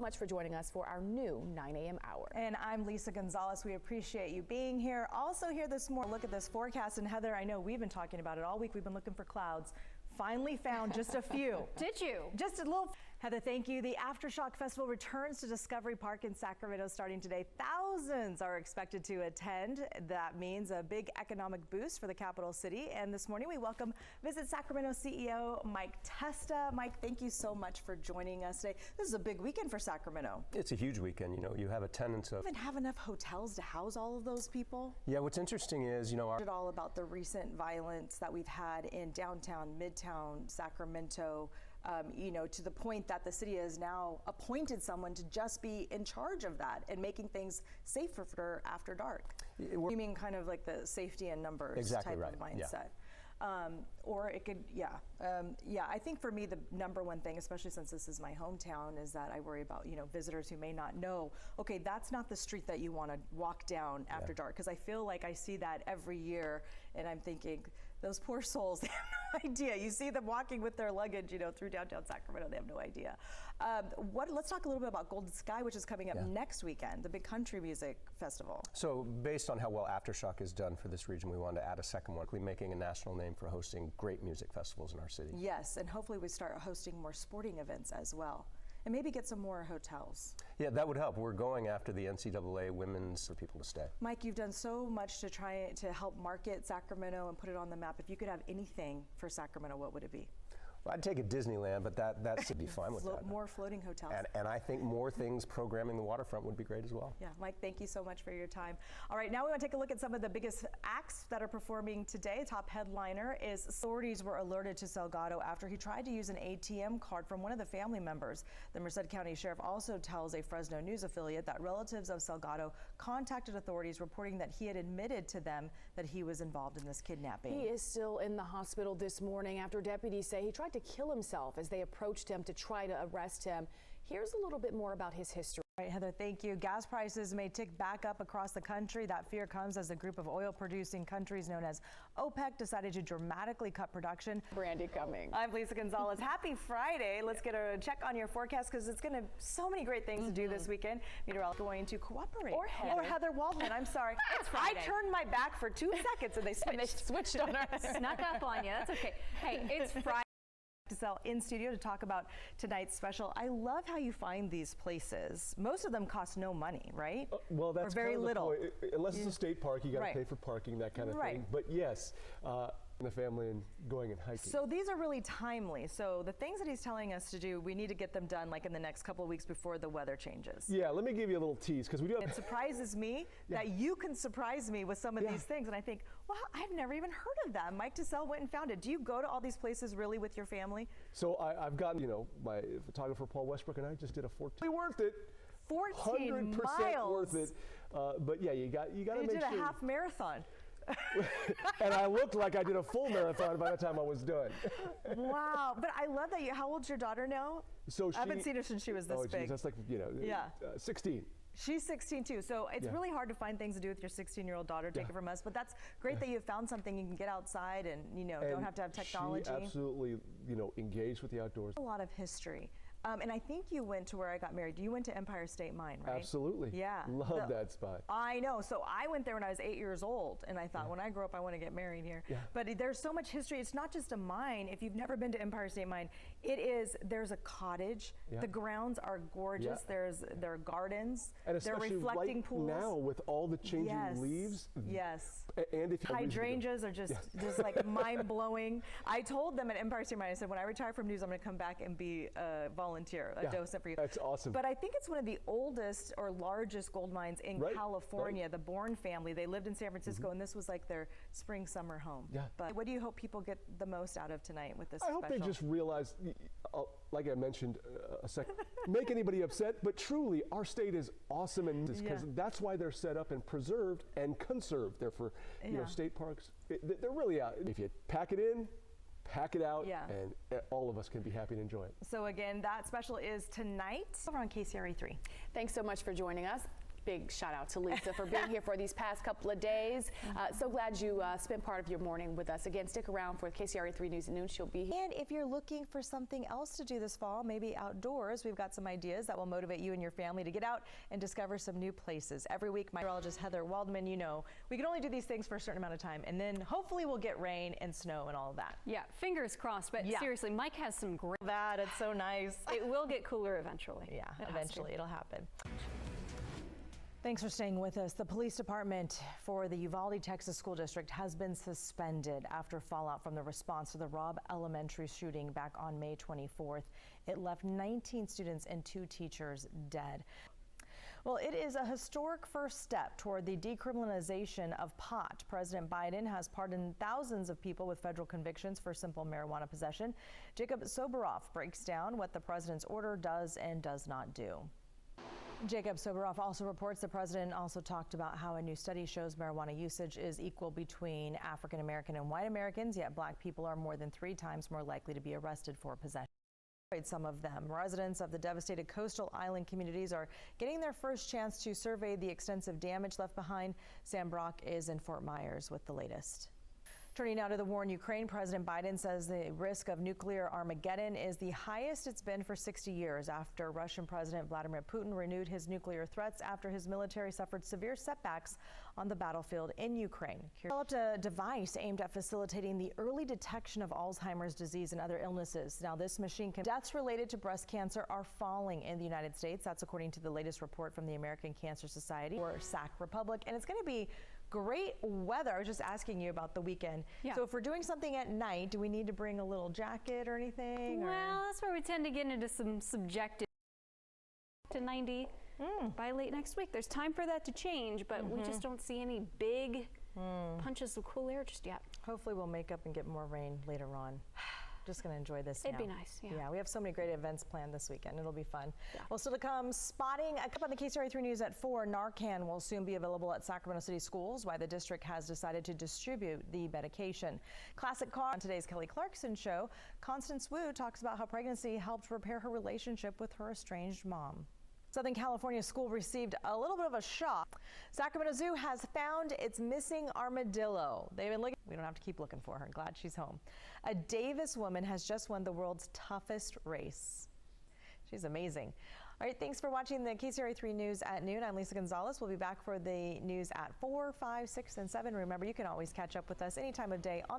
much for joining us for our new 9 a.m. hour. And I'm Lisa Gonzales. We appreciate you being here. Also here this morning, look at this forecast. And Heather, I know we've been talking about it all week. We've been looking for clouds. Finally found just a few. Did you? Just a little. Heather, thank you. The Aftershock Festival returns to Discovery Park in Sacramento starting today. Thousands are expected to attend. That means a big economic boost for the capital city. And this morning we welcome Visit Sacramento CEO Mike Testa. Mike, thank you so much for joining us today. This is a big weekend for Sacramento. It's a huge weekend. You know, you have attendance of. Even have enough hotels to house all of those people? Yeah, what's interesting is, you know, all about the recent violence that we've had in downtown, midtown Sacramento. You know, to the point that the city has now appointed someone to just be in charge of that and making things safer after dark. You mean kind of like the safety in numbers type of mindset? Yeah. Or it could, I think for me, the number one thing, especially since this is my hometown, is that I worry about, you know, visitors who may not know, okay, that's not the street that you want to walk down after dark. Because I feel like I see that every year and I'm thinking, those poor souls, they have no idea. You see them walking with their luggage, you know, through downtown Sacramento. They have no idea. Let's talk a little bit about Golden Sky, which is coming up next weekend, the big country music festival. So based on how well Aftershock is done for this region, we wanted to add a second one, making a national name for hosting great music festivals in our city. Yes, and hopefully we start hosting more sporting events as well. And maybe get some more hotels. Yeah, that would help. We're going after the NCAA women's for people to stay. Mike, you've done so much to try to help market Sacramento and put it on the map. If you could have anything for Sacramento, what would it be? Well, I'd take a Disneyland, but that would be fine with that. More floating hotels. And I think more things programming the waterfront would be great as well. Yeah, Mike, thank you so much for your time. All right, now we want to take a look at some of the biggest acts that are performing today. Top headliner is authorities were alerted to Salgado after he tried to use an ATM card from one of the family members. The Merced County Sheriff also tells a Fresno News affiliate that relatives of Salgado contacted authorities reporting that he had admitted to them that he was involved in this kidnapping. He is still in the hospital this morning after deputies say he tried to kill himself as they approached him to try to arrest him. Here's a little bit more about his history. All right, Heather, thank you. Gas prices may tick back up across the country. That fear comes as a group of oil-producing countries known as OPEC decided to dramatically cut production. Brandy Cummings. I'm Lisa Gonzales. Happy Friday. Let's get a check on your forecast because it's going to so many great things to do this weekend. Meteorologists going to cooperate. Or Heather Waldman. I'm sorry. It's Friday. I turned my back for 2 seconds and they switched on us. Snuck up on you. That's okay. Hey, it's Friday. In studio to talk about tonight's special. I love how you find these places. Most of them cost no money, right? Well, that's or very kind of little. The point. Unless it's a state park, you got to pay for parking, that kind of thing. But yes, the family and going and hiking. So these are really timely. So the things that he's telling us to do, we need to get them done like in the next couple of weeks before the weather changes. Yeah, let me give you a little tease because we do have. It surprises me that you can surprise me with some of these things, and I think, well, I've never even heard of them. Mike Testa went and found it. Do you go to all these places really with your family? So I've gotten, you know, my photographer Paul Westbrook and I just did a 14. Worth it. 14 100% miles. worth it. But yeah, you got to make sure. You did a half marathon. And I looked like I did a full marathon by the time I was done. Wow, but I love that. How old's your daughter now? So I haven't seen her since she was this big. That's like, you know, 16. She's 16 too, so it's really hard to find things to do with your 16-year-old daughter. Take it from us, but that's great that you found something you can get outside and, you know, don't have to have technology. She absolutely, you know, engaged with the outdoors. A lot of history. And I think you went to where I got married. You went to Empire State Mine, right? Absolutely. Yeah. Love that spot. I know. So I went there when I was 8 years old, and I thought when I grow up, I want to get married here. Yeah. But there's so much history. It's not just a mine. If you've never been to Empire State Mine, there's a cottage. Yeah. The grounds are gorgeous. Yeah. There are gardens. And especially they're reflecting right pools. now with all the changing leaves. Yes. And if hydrangeas are just like mind-blowing. I told them at Empire State Mine, I said, when I retire from news, I'm going to come back and be a volunteer, a docent for you. That's awesome. But I think it's one of the oldest or largest gold mines in California. The Bourne family, they lived in San Francisco, and this was like their spring summer home. Yeah. But what do you hope people get the most out of tonight with this special? I hope they just realize, like I mentioned a second, make anybody upset, but truly our state is awesome, and because that's why they're set up and preserved and conserved. They're for you know, state parks. They're really out. If you pack it in, pack it out, and all of us can be happy to enjoy it. So again, that special is tonight over on KCRA 3. Thanks so much for joining us. big shout out to Lisa for being here for these past couple of days. So glad you spent part of your morning with us. Again, stick around for KCRA 3 News at Noon. She'll be here. And if you're looking for something else to do this fall, maybe outdoors, we've got some ideas that will motivate you and your family to get out and discover some new places. Every week, my meteorologist Heather Waldman, you know, we can only do these things for a certain amount of time, and then hopefully we'll get rain and snow and all of that. Yeah, fingers crossed, but seriously, Mike has some great... It's so nice. It will get cooler eventually. Yeah, eventually it'll happen. Thanks for staying with us. The police department for the Uvalde, Texas School District has been suspended after fallout from the response to the Robb Elementary shooting back on May 24th. It left 19 students and 2 teachers dead. Well, it is a historic first step toward the decriminalization of pot. President Biden has pardoned thousands of people with federal convictions for simple marijuana possession. Jacob Soboroff breaks down what the president's order does and does not do. Jacob Soboroff also reports the president also talked about how a new study shows marijuana usage is equal between African American and white Americans, yet black people are more than 3 times more likely to be arrested for possession. Some of them. Residents of the devastated coastal island communities are getting their first chance to survey the extensive damage left behind. Sam Brock is in Fort Myers with the latest. Turning now to the war in Ukraine, President Biden says the risk of nuclear Armageddon is the highest it's been for 60 years after Russian President Vladimir Putin renewed his nuclear threats after his military suffered severe setbacks on the battlefield in Ukraine. He developed a device aimed at facilitating the early detection of Alzheimer's disease and other illnesses. Now, this machine can... Deaths related to breast cancer are falling in the United States. That's according to the latest report from the American Cancer Society or Sac Republic. And it's going to be great weather. I was just asking you about the weekend. Yeah. So if we're doing something at night, do we need to bring a little jacket or anything? Well, that's where we tend to get into some subjective to 90 by late next week. There's time for that to change, but we just don't see any big punches of cool air just yet. Hopefully we'll make up and get more rain later on. Just going to enjoy this It'd now. be nice, yeah. Yeah, we have so many great events planned this weekend. It'll be fun. Yeah. Well, still to come, spotting up on the KCRA 3 News at 4. Narcan will soon be available at Sacramento City schools, why the district has decided to distribute the medication. Classic car on today's Kelly Clarkson show. Constance Wu talks about how pregnancy helped repair her relationship with her estranged mom. Southern California school received a little bit of a shock. Sacramento Zoo has found its missing armadillo. They've been looking. We don't have to keep looking for her. Glad she's home. A Davis woman has just won the world's toughest race. She's amazing. All right, thanks for watching the KCRA 3 News at noon. I'm Lisa Gonzales. We'll be back for the news at 4, 5, 6, and 7. Remember, you can always catch up with us any time of day on